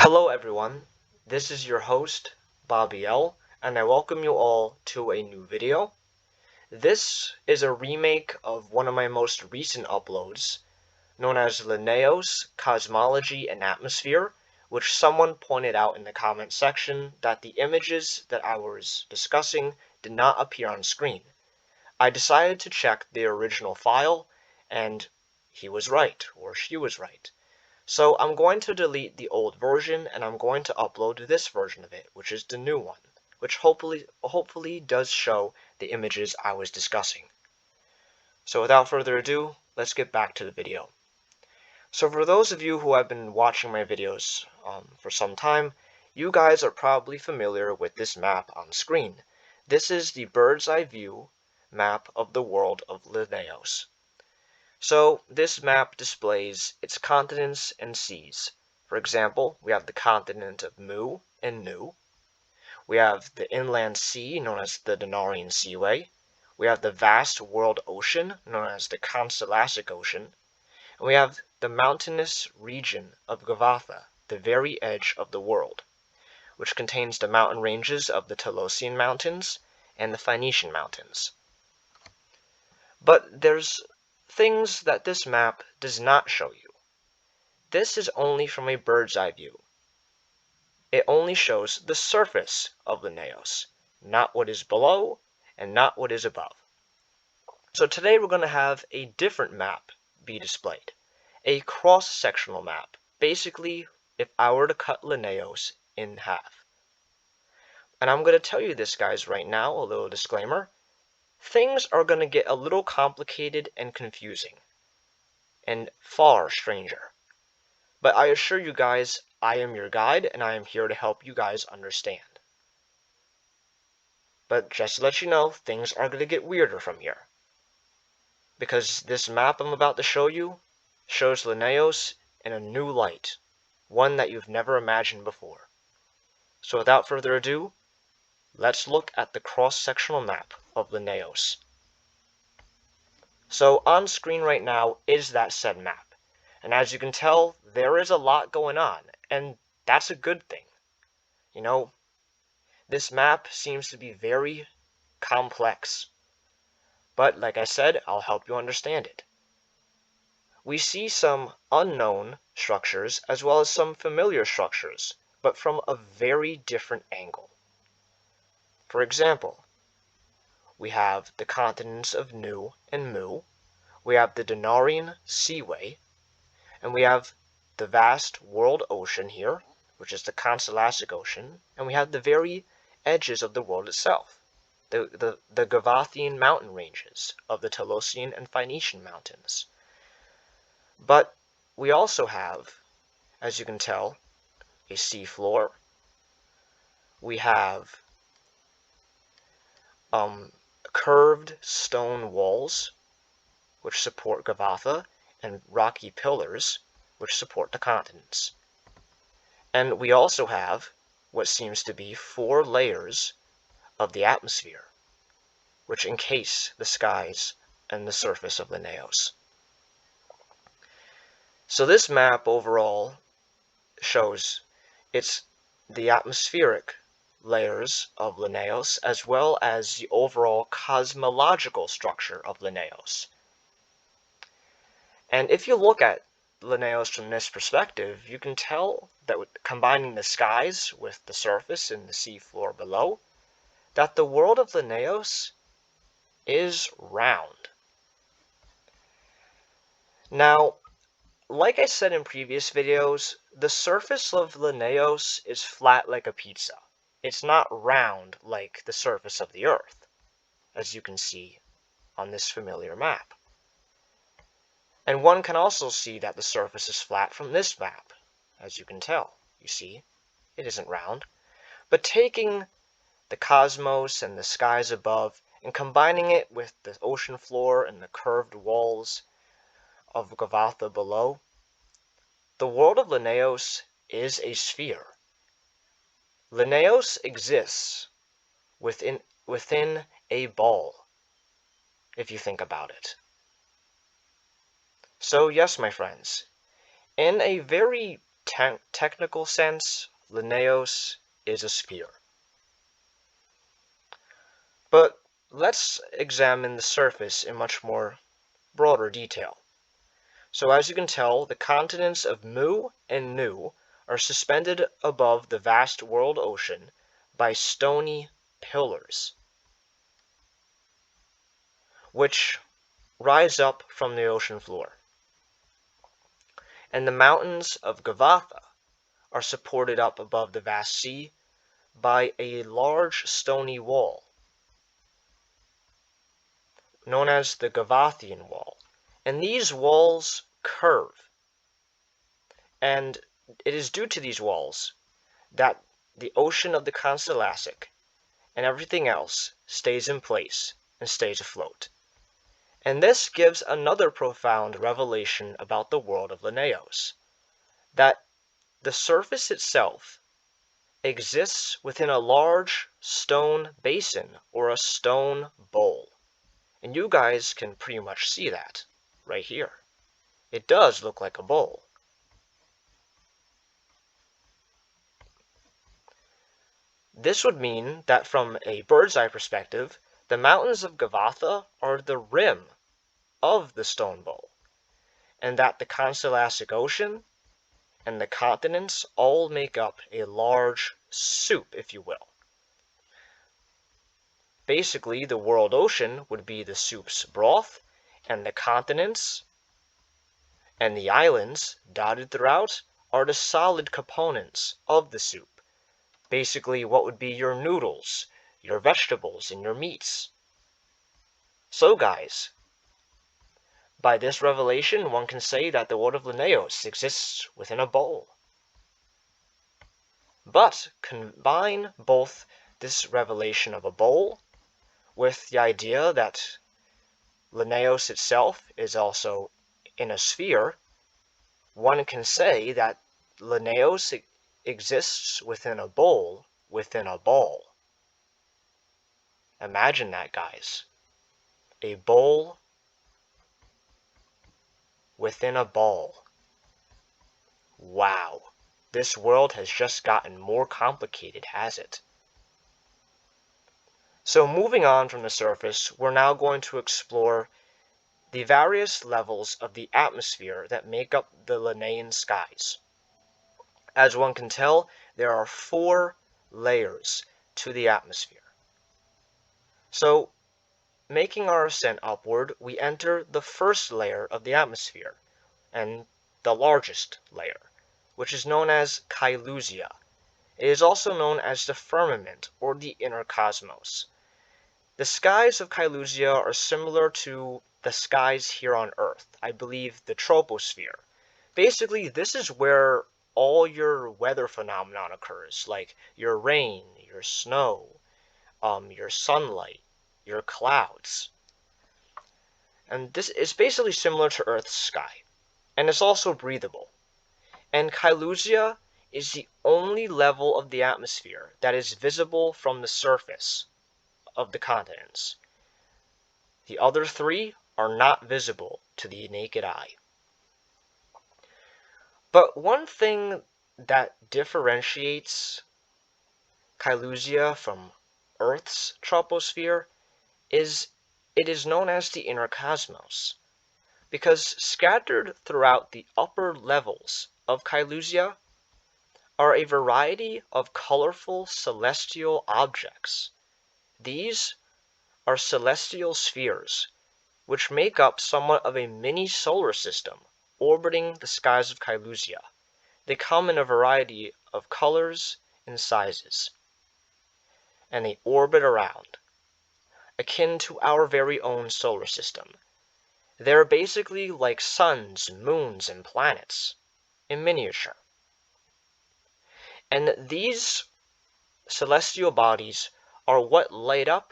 Hello everyone, this is your host, Bobby L, and I welcome you all to a new video. This is a remake of one of my most recent uploads, known as Lineaos, Cosmology and Atmosphere, which someone pointed out in the comment section that the images that I was discussing did not appear on screen. I decided to check the original file, and he was right, or she was right. So I'm going to delete the old version and I'm going to upload this version of it, which is the new one, which hopefully does show the images I was discussing. So without further ado, let's get back to the video. So for those of you who have been watching my videos for some time, you guys are probably familiar with this map on screen. This is the bird's eye view map of the world of Lineaos. So this map displays its continents and seas. For example, we have the continent of Mu and Nu. We have the inland sea known as the Denarian Seaway. We have the vast world ocean known as the Cosmologic Ocean. And we have the mountainous region of Gavatha, the very edge of the world, which contains the mountain ranges of the Telosian Mountains and the Phoenician Mountains. But there's things that this map does not show you. This is only from a bird's eye view. It only shows the surface of Lineaos, not what is below and not what is above. So today we're going to have a different map be displayed, a cross-sectional map, basically if I were to cut Lineaos in half. And I'm going to tell you this, guys, right now, a little disclaimer. Things are going to get a little complicated and confusing, and far stranger. But I assure you guys, I am your guide, and I am here to help you guys understand. But just to let you know, things are going to get weirder from here. Because this map I'm about to show you shows Lineaos in a new light, one that you've never imagined before. So without further ado, let's look at the cross-sectional map of Lineaos. So on screen right now is that said map. And as you can tell, there is a lot going on, and that's a good thing. You know, this map seems to be very complex. But like I said, I'll help you understand it. We see some unknown structures as well as some familiar structures, but from a very different angle. For example, we have the continents of Nu and Mu, we have the Denarian Seaway, and we have the vast world ocean here, which is the Cosmologic Ocean, and we have the very edges of the world itself, the Gavathian mountain ranges of the Telosian and Phoenician mountains. But we also have, as you can tell, a seafloor. We have curved stone walls, which support Gavatha, and rocky pillars, which support the continents. And we also have what seems to be 4 layers of the atmosphere, which encase the skies and the surface of Lineaos. So this map overall shows it's the atmospheric layers of Lineaos as well as the overall cosmological structure of Lineaos. And if you look at Lineaos from this perspective, you can tell that combining the skies with the surface and the seafloor below, that the world of Lineaos is round. Now, like I said in previous videos, the surface of Lineaos is flat like a pizza. It's not round like the surface of the Earth, as you can see on this familiar map. And one can also see that the surface is flat from this map, as you can tell. You see, it isn't round. But taking the cosmos and the skies above and combining it with the ocean floor and the curved walls of Gavatha below, the world of Lineaos is a sphere. Lineaos exists within a ball, if you think about it. So yes, my friends, in a very technical sense, Lineaos is a sphere. But let's examine the surface in much more broader detail. So as you can tell, the continents of Mu and Nu are suspended above the vast world ocean by stony pillars, which rise up from the ocean floor. And the mountains of Gavatha are supported up above the vast sea by a large stony wall, known as the Gavathian Wall. And these walls curve, and it is due to these walls that the ocean of the Constellasic and everything else stays in place and stays afloat. And this gives another profound revelation about the world of Lineaos, that the surface itself exists within a large stone basin or a stone bowl. And you guys can pretty much see that right here. It does look like a bowl. This would mean that from a bird's eye perspective, the mountains of Gavatha are the rim of the stone bowl, and that the Constellasic Ocean and the continents all make up a large soup, if you will. Basically, the world ocean would be the soup's broth, and the continents and the islands dotted throughout are the solid components of the soup. Basically, what would be your noodles, your vegetables, and your meats. So guys, by this revelation, one can say that the world of Lineaos exists within a bowl. But combine both this revelation of a bowl with the idea that Lineaos itself is also in a sphere, one can say that Lineaos exists within a bowl within a ball. Imagine that, guys. A bowl within a ball. Wow. This world has just gotten more complicated, has it? So moving on from the surface, we're now going to explore the various levels of the atmosphere that make up the Linnean skies. As one can tell, there are 4 layers to the atmosphere. So, making our ascent upward, we enter the first layer of the atmosphere, and the largest layer, which is known as Cheilousia. It is also known as the firmament, or the inner cosmos. The skies of Cheilousia are similar to the skies here on Earth, I believe the troposphere. Basically, this is where all your weather phenomenon occurs, like your rain, your snow, your sunlight, your clouds. And this is basically similar to Earth's sky, and it's also breathable. And Cheilousia is the only level of the atmosphere that is visible from the surface of the continents. The other 3 are not visible to the naked eye. But one thing that differentiates Cheilousia from Earth's troposphere is it is known as the inner cosmos, because scattered throughout the upper levels of Cheilousia are a variety of colorful celestial objects. These are celestial spheres, which make up somewhat of a mini solar system orbiting the skies of Cheilousia. They come in a variety of colors and sizes, and they orbit around, akin to our very own solar system. They're basically like suns, moons, and planets in miniature. And these celestial bodies are what light up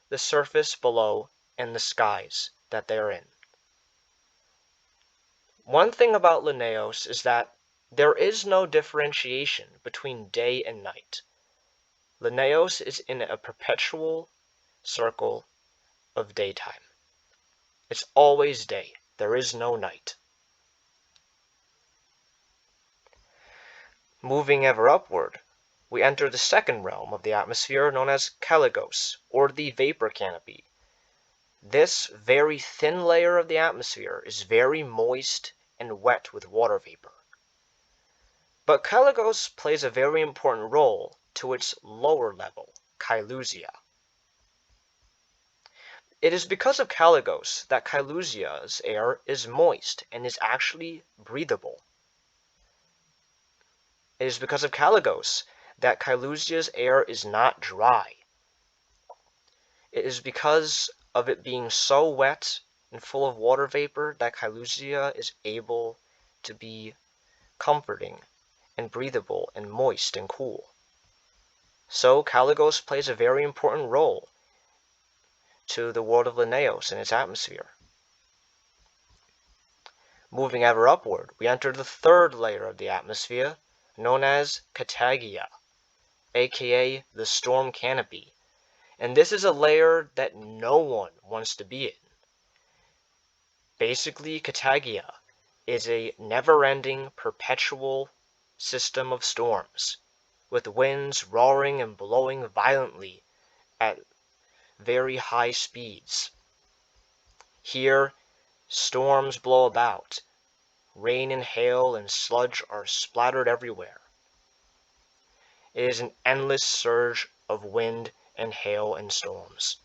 the surface below and the skies that they're in. One thing about Lineaos is that there is no differentiation between day and night. Lineaos is in a perpetual circle of daytime. It's always day. There is no night. Moving ever upward, we enter the second realm of the atmosphere known as caligos, or the vapor canopy. This very thin layer of the atmosphere is very moist and wet with water vapor. But caligos plays a very important role to its lower level, Cheilousia. It is because of caligos that Cheilousia's air is moist and is actually breathable. It is because of caligos that Cheilousia's air is not dry. It is because of it being so wet and full of water vapor that Cheilousia is able to be comforting and breathable and moist and cool. So caligos plays a very important role to the world of Lineaos and its atmosphere. Moving ever upward, we enter the third layer of the atmosphere, known as Catagia, aka the storm canopy. And this is a layer that no one wants to be in. Basically, Catagia is a never-ending, perpetual system of storms, with winds roaring and blowing violently at very high speeds. Here, storms blow about. Rain and hail and sludge are splattered everywhere. It is an endless surge of wind and hail and storms.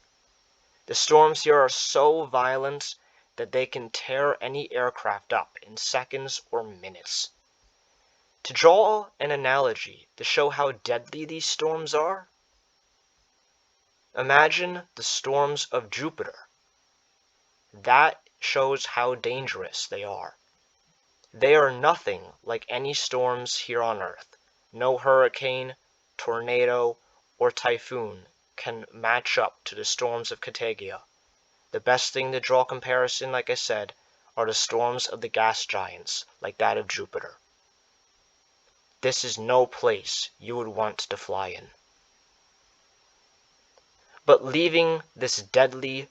The storms here are so violent that they can tear any aircraft up in seconds or minutes. To draw an analogy to show how deadly these storms are, imagine the storms of Jupiter. That shows how dangerous they are. They are nothing like any storms here on Earth. No hurricane, tornado, or typhoon can match up to the storms of Catagia. The best thing to draw comparison, like I said, are the storms of the gas giants, like that of Jupiter. This is no place you would want to fly in. But leaving this deadly,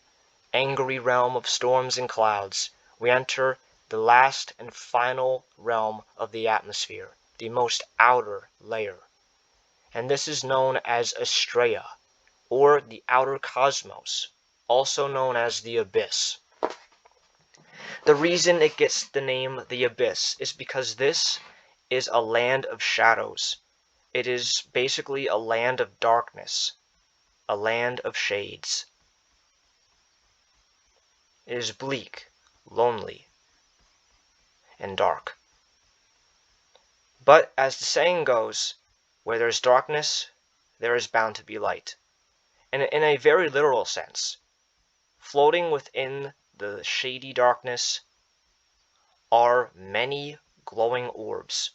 angry realm of storms and clouds, we enter the last and final realm of the atmosphere, the most outer layer. And this is known as Astrea, or the outer cosmos, also known as the abyss. The reason it gets the name the abyss is because this is a land of shadows. It is basically a land of darkness, a land of shades. It is bleak, lonely, and dark. But as the saying goes, where there's darkness, there is bound to be light. And in a very literal sense, floating within the shady darkness are many glowing orbs.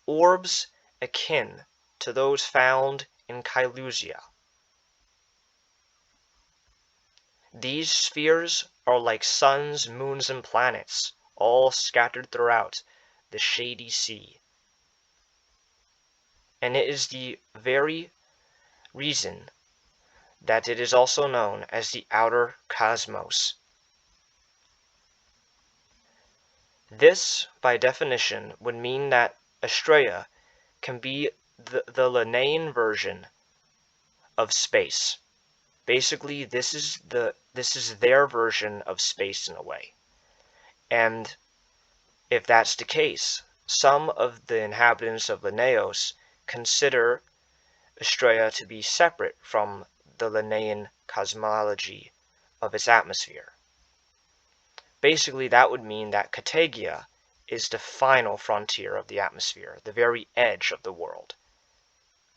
Orbs akin to those found in Cheilousia. These spheres are like suns, moons, and planets, all scattered throughout the shady sea. And it is the very reason that it is also known as the outer cosmos. This, by definition, would mean that Astrea can be the Linnean version of space. Basically, this is their version of space in a way. And if that's the case, some of the inhabitants of Lineaos consider Astrea to be separate from the Linnean cosmology of its atmosphere. Basically, that would mean that Catagia is the final frontier of the atmosphere, the very edge of the world.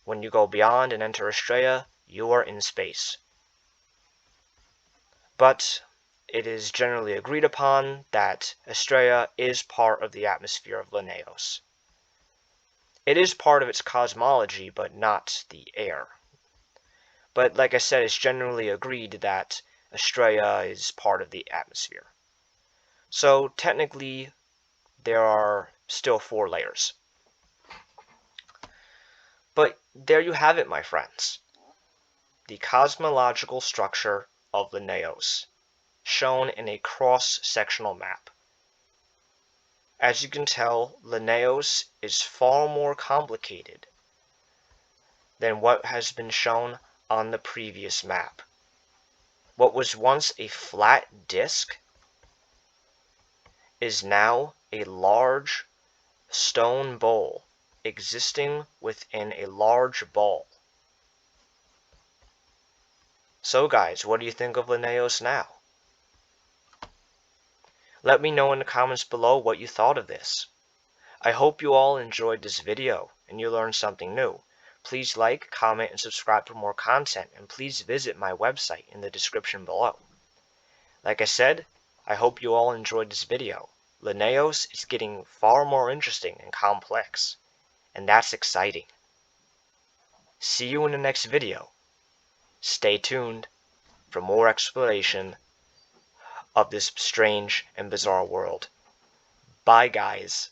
When you go beyond and enter Astrea, you are in space. But it is generally agreed upon that Astrea is part of the atmosphere of Lineaos. It is part of its cosmology, but not the air. But like I said, it's generally agreed that Astrea is part of the atmosphere. So technically, there are still 4 layers. But there you have it, my friends. The cosmological structure of Lineaos, shown in a cross-sectional map. As you can tell, Lineaos is far more complicated than what has been shown on the previous map. What was once a flat disk is now a large stone bowl existing within a large ball. So guys, what do you think of Lineaos now? Let me know in the comments below what you thought of this. I hope you all enjoyed this video and you learned something new. Please like, comment, and subscribe for more content, and please visit my website in the description below. Like I said, I hope you all enjoyed this video. Lineaos is getting far more interesting and complex, and that's exciting. See you in the next video. Stay tuned for more exploration of this strange and bizarre world. Bye guys.